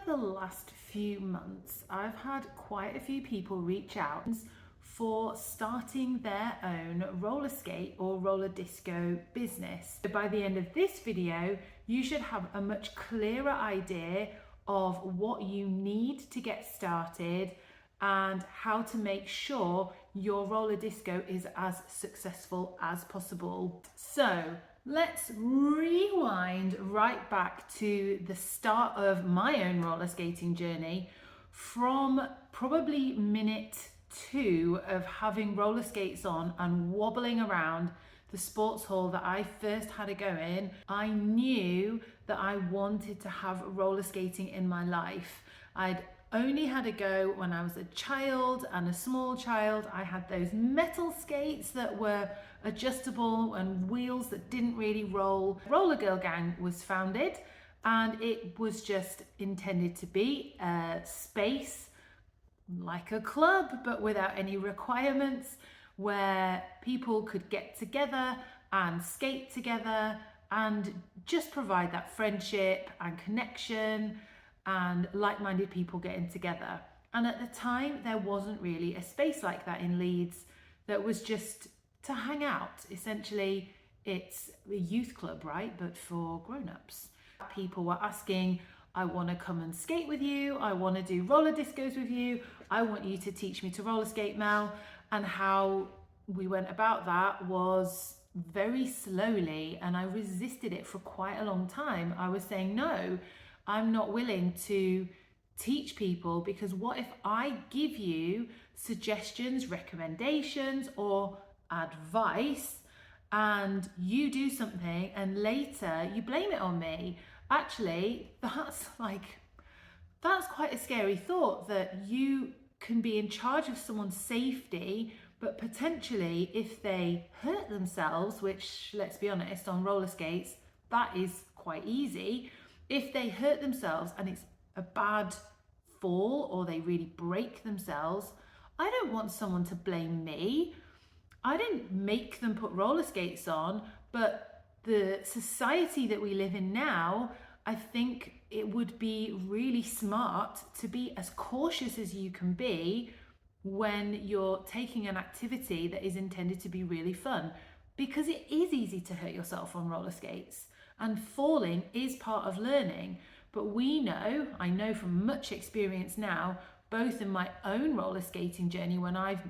the last few months, I've had quite a few people reach out for starting their own roller skate or roller disco business. So by the end of this video, you should have a much clearer idea of what you need to get started and how to make sure your roller disco is as successful as possible. So let's rewind right back to the start of my own roller skating journey, from probably minute 2 of having roller skates on and wobbling around the sports hall that I first had a go in. I knew that I wanted to have roller skating in my life. I'd only had a go when I was a child and a small child. I had those metal skates that were adjustable and wheels that didn't really roll. Roller Girl Gang was founded, and it was just intended to be a space like a club, but without any requirements, where people could get together and skate together and just provide that friendship and connection and like-minded people getting together. And at the time, there wasn't really a space like that in Leeds that was just to hang out. Essentially, it's a youth club, right? But for grown-ups. People were asking, I want to come and skate with you. I want to do roller discos with you. I want you to teach me to roller skate, Mel. And how we went about that was very slowly, and I resisted it for quite a long time. I was saying, no, I'm not willing to teach people, because what if I give you suggestions, recommendations, or advice, and you do something and later you blame it on me? Actually, that's quite a scary thought, that you can be in charge of someone's safety, but potentially if they hurt themselves, which, let's be honest, on roller skates, that is quite easy. If they hurt themselves and it's a bad fall, or they really break themselves, I don't want someone to blame me. I didn't make them put roller skates on, but the society that we live in now, I think it would be really smart to be as cautious as you can be when you're taking an activity that is intended to be really fun, because it is easy to hurt yourself on roller skates, and falling is part of learning. But I know from much experience now, both in my own roller skating journey when I've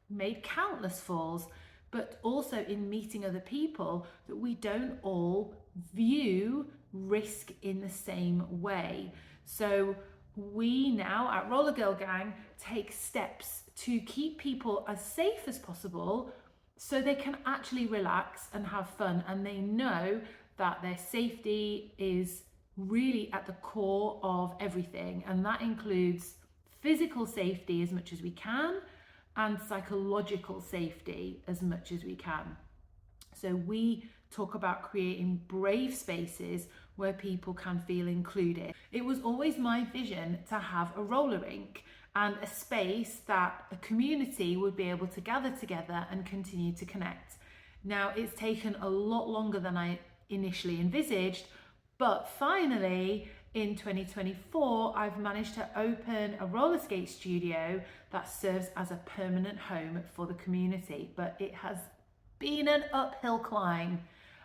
made countless falls, but also in meeting other people, that we don't all view risk in the same way. So we now at Roller Girl Gang take steps to keep people as safe as possible, so they can actually relax and have fun, and they know that their safety is really at the core of everything. And that includes physical safety as much as we can, and psychological safety as much as we can. So we talk about creating brave spaces where people can feel included. It was always my vision to have a roller rink and a space that a community would be able to gather together and continue to connect. Now, it's taken a lot longer than I initially envisaged, but finally in 2024, I've managed to open a roller skate studio that serves as a permanent home for the community. But it has been an uphill climb,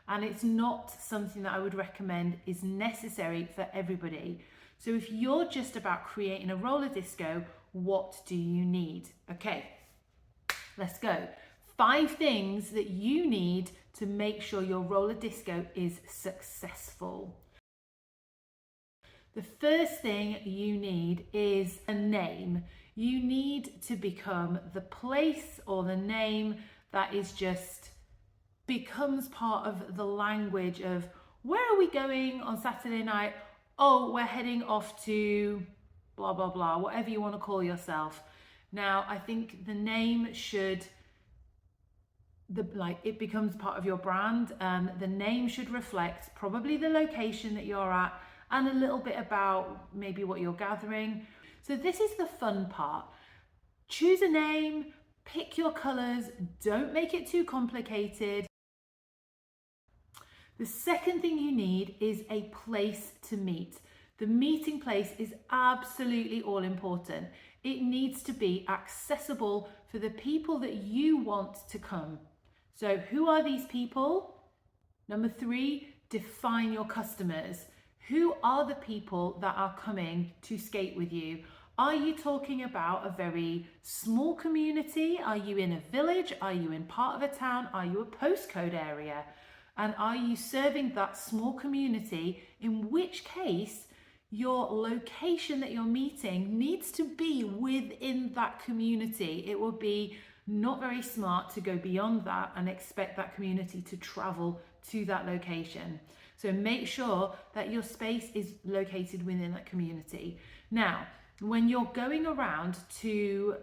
and it's not something that I would recommend is necessary for everybody. So if you're just about creating a roller disco, what do you need? Okay, let's go. 5 things that you need to make sure your roller disco is successful. The first thing you need is a name. You need to become the place or the name that is just becomes part of the language of, where are we going on Saturday night? Oh, we're heading off to blah, blah, blah, whatever you want to call yourself. Now, I think the name should, it becomes part of your brand, and the name should reflect probably the location that you're at, and a little bit about maybe what you're gathering. So this is the fun part. Choose a name, pick your colors, don't make it too complicated. The second thing you need is a place to meet. The meeting place is absolutely all important. It needs to be accessible for the people that you want to come. So who are these people? Number 3, define your customers. Who are the people that are coming to skate with you? Are you talking about a very small community? Are you in a village? Are you in part of a town? Are you a postcode area? And are you serving that small community? In which case, your location that you're meeting needs to be within that community. It will be not very smart to go beyond that and expect that community to travel to that location. So make sure that your space is located within that community. Now, when you're going around to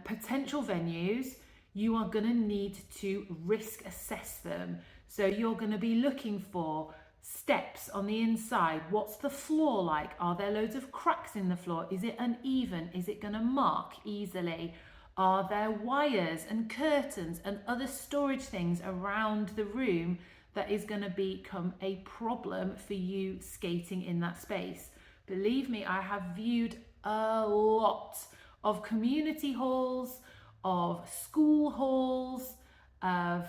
potential venues, you are going to need to risk assess them. So you're going to be looking for steps on the inside. What's the floor like? Are there loads of cracks in the floor? Is it uneven? Is it going to mark easily? Are there wires and curtains and other storage things around the room that is going to become a problem for you skating in that space? Believe me, I have viewed a lot of community halls, of school halls, of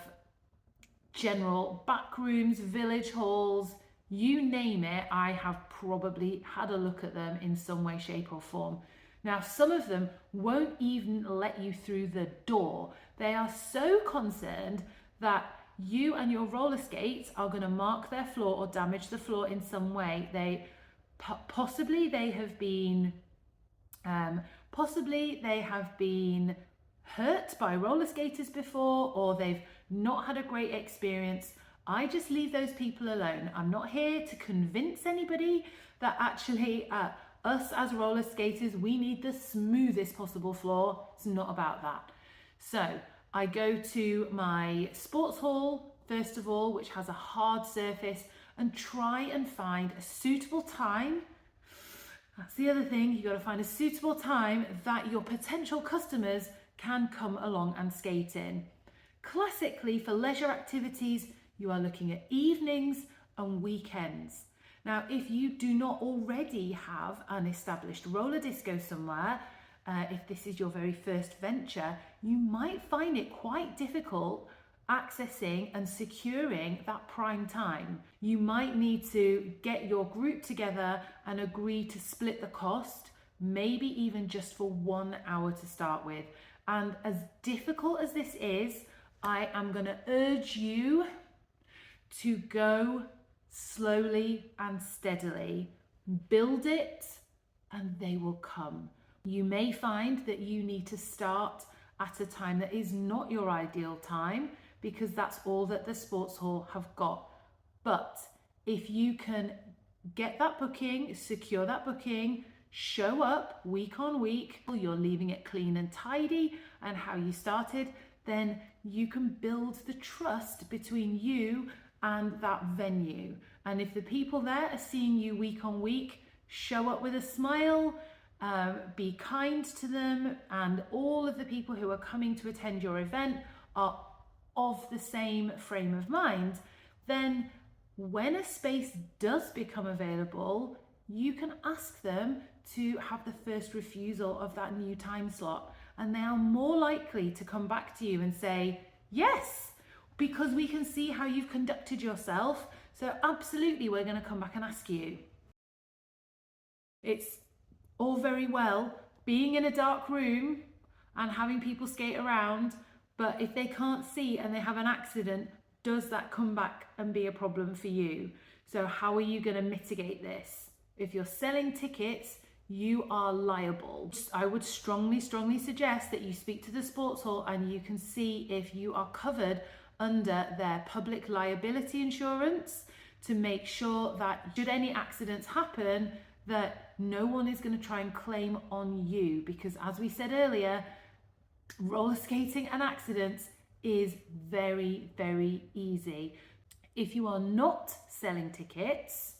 general back rooms, village halls, you name it, I have probably had a look at them in some way, shape or form. Now, some of them won't even let you through the door. They are so concerned that you and your roller skates are going to mark their floor or damage the floor in some way. They possibly have been hurt by roller skaters before, or they've not had a great experience. I just leave those people alone. I'm not here to convince anybody that actually us as roller skaters, we need the smoothest possible floor. It's not about that. So I go to my sports hall, first of all, which has a hard surface, and try and find a suitable time. That's the other thing, you've got to find a suitable time that your potential customers can come along and skate in. Classically, for leisure activities, you are looking at evenings and weekends. Now, if you do not already have an established roller disco somewhere, if this is your very first venture, you might find it quite difficult accessing and securing that prime time. You might need to get your group together and agree to split the cost, maybe even just for 1 hour to start with. And as difficult as this is, I am going to urge you to go slowly and steadily. Build it and they will come. You may find that you need to start at a time that is not your ideal time because that's all that the sports hall have got. But if you can get that booking, secure that booking, show up week on week, you're leaving it clean and tidy and how you started, then you can build the trust between you and that venue. And if the people there are seeing you week on week, show up with a smile, be kind to them, and all of the people who are coming to attend your event are of the same frame of mind, then when a space does become available, you can ask them to have the first refusal of that new time slot, and they are more likely to come back to you and say yes, because we can see how you've conducted yourself, so absolutely we're going to come back and ask you. It's all very well being in a dark room and having people skate around, but if they can't see and they have an accident, does that come back and be a problem for you? So how are you going to mitigate this? If you're selling tickets, you are liable. I would strongly suggest that you speak to the sports hall and you can see if you are covered under their public liability insurance to make sure that should any accidents happen, that no one is going to try and claim on you, because as we said earlier, roller skating and accidents is very, very easy. If you are not selling tickets,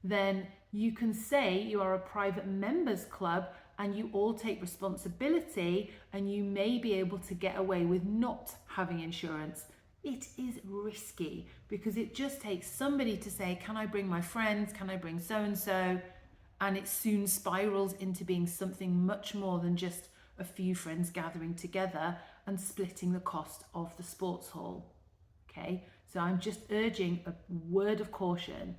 then you can say you are a private members club and you all take responsibility, and you may be able to get away with not having insurance. It is risky because it just takes somebody to say, can I bring my friends? Can I bring so-and-so? and it soon spirals into being something much more than just a few friends gathering together and splitting the cost of the sports hall. Okay, so I'm just urging a word of caution.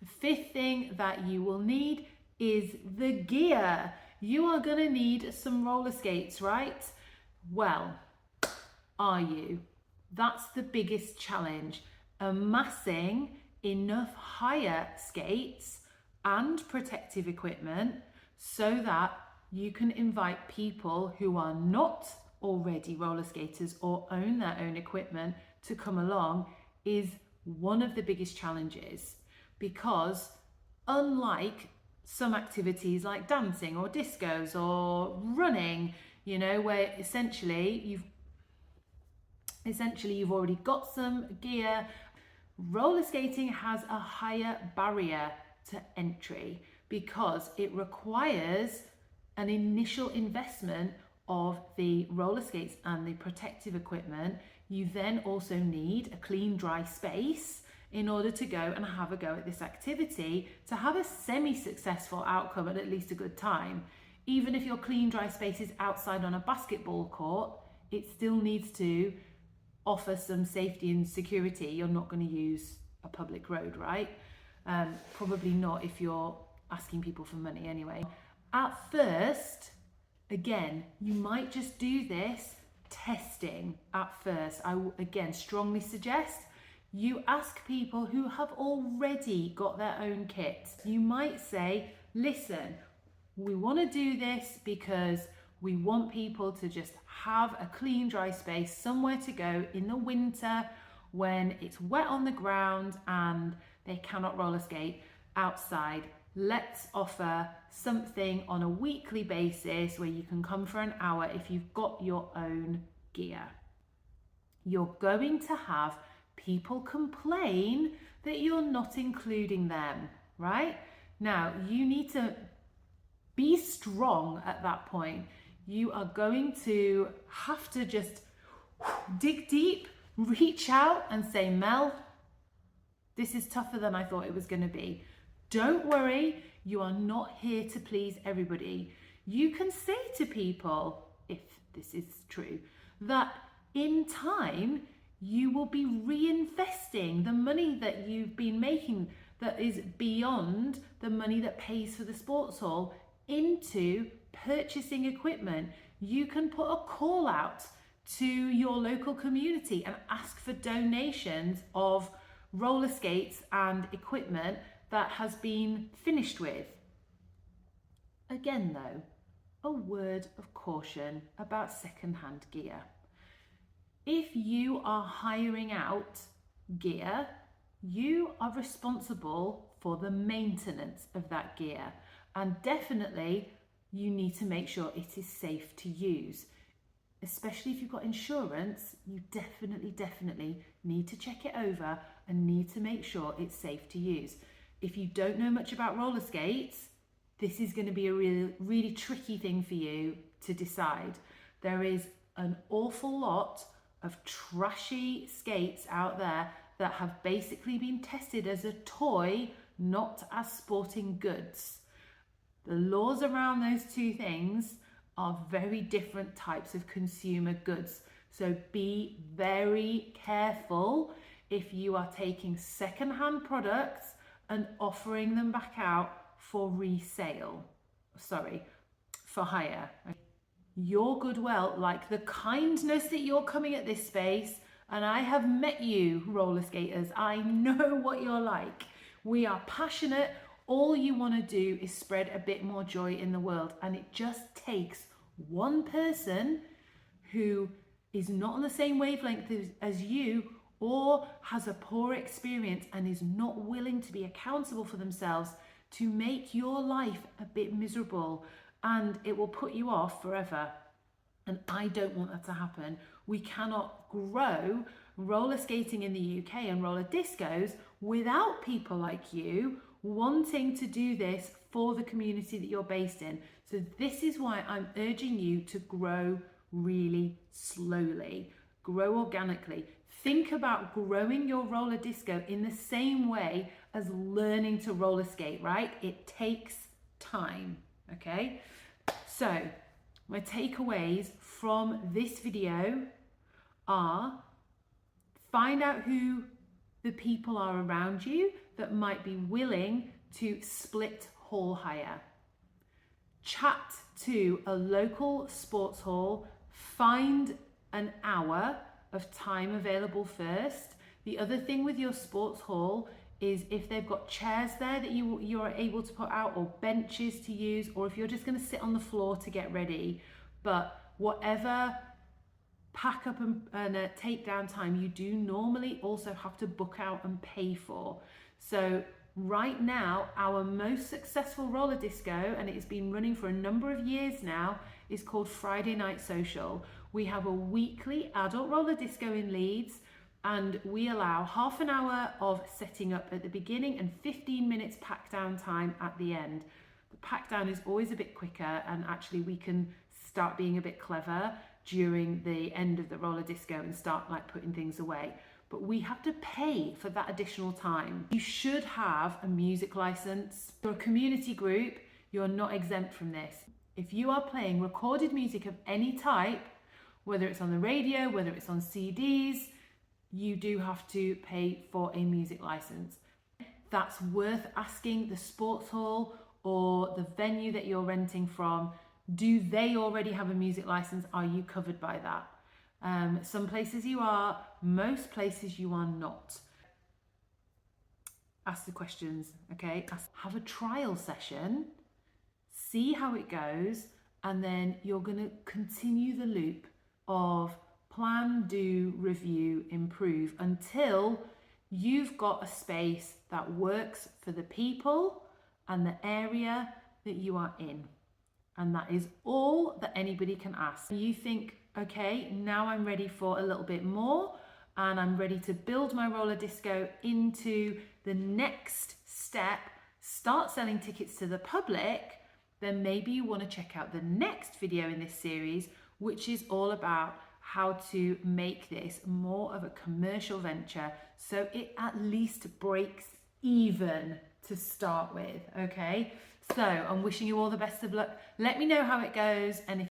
The fifth thing that you will need is the gear. You are going to need some roller skates, right? Well, are you? That's the biggest challenge. Amassing enough hire skates and protective equipment so that you can invite people who are not already roller skaters or own their own equipment to come along is one of the biggest challenges, because unlike some activities like dancing or discos or running, you know, where essentially you've already got some gear, roller skating has a higher barrier to entry because it requires an initial investment of the roller skates and the protective equipment. You then also need a clean, dry space in order to go and have a go at this activity to have a semi-successful outcome and at least a good time. Even if your clean, dry space is outside on a basketball court, it still needs to offer some safety and security. You're not going to use a public road, right? Probably not if you're asking people for money anyway. At first, again, you might just do this testing at first. I again strongly suggest you ask people who have already got their own kit. You might say, listen, we want to do this because we want people to just have a clean, dry space, somewhere to go in the winter when it's wet on the ground and they cannot roller skate outside. Let's offer something on a weekly basis where you can come for an hour if you've got your own gear. You're going to have people complain that you're not including them, right? Now, you need to be strong at that point. You are going to have to just dig deep, reach out and say, Mel, this is tougher than I thought it was going to be. Don't worry, you are not here to please everybody. You can say to people, if this is true, that in time you will be reinvesting the money that you've been making that is beyond the money that pays for the sports hall into purchasing equipment. You can put a call out to your local community and ask for donations of roller skates and equipment that has been finished with. Again though, a word of caution about second-hand gear. If you are hiring out gear, you are responsible for the maintenance of that gear, and definitely you need to make sure it is safe to use. Especially if you've got insurance, you definitely need to check it over and need to make sure it's safe to use. If you don't know much about roller skates, this is going to be a really tricky thing for you to decide. There is an awful lot of trashy skates out there that have basically been tested as a toy, not as sporting goods. The laws around those two things are very different types of consumer goods. So be very careful if you are taking second-hand products and offering them back out for resale. For hire. Your goodwill, like the kindness that you're coming at this space, and I have met you, roller skaters. I know what you're like. We are passionate. All you want to do is spread a bit more joy in the world, and it just takes one person who is not on the same wavelength as you, or has a poor experience and is not willing to be accountable for themselves, to make your life a bit miserable, and it will put you off forever. And I don't want that to happen. We cannot grow roller skating in the UK and roller discos without people like you wanting to do this for the community that you're based in. So this is why I'm urging you to grow really slowly, grow organically. Think about growing your roller disco in the same way as learning to roller skate, right? It takes time, okay? So my takeaways from this video are: find out who the people are around you that might be willing to split hall hire. Chat to a local sports hall, find an hour of time available first. The other thing with your sports hall is if they've got chairs there that you're able to put out, or benches to use, or if you're just going to sit on the floor to get ready. But whatever pack up and take down time you do normally also have to book out and pay for. So right now, our most successful roller disco, and it has been running for a number of years now, is called Friday Night Social. We have a weekly adult roller disco in Leeds, and we allow half an hour of setting up at the beginning and 15 minutes pack down time at the end. The pack down is always a bit quicker, and actually we can start being a bit clever during the end of the roller disco and start like putting things away. But we have to pay for that additional time. You should have a music license. For a community group, you're not exempt from this. If you are playing recorded music of any type, whether it's on the radio, whether it's on CDs, you do have to pay for a music license. That's worth asking the sports hall or the venue that you're renting from. Do they already have a music license? Are you covered by that? Some places you are, most places you are not. Ask the questions, okay? Have a trial session, see how it goes, and then you're going to continue the loop of plan, do, review, improve until you've got a space that works for the people and the area that you are in. And that is all that anybody can ask. You think, okay, now I'm ready for a little bit more, and I'm ready to build my roller disco into the next step, start selling tickets to the public, then maybe you want to check out the next video in this series, which is all about how to make this more of a commercial venture so it at least breaks even to start with, okay? So I'm wishing you all the best of luck. Let me know how it goes, and if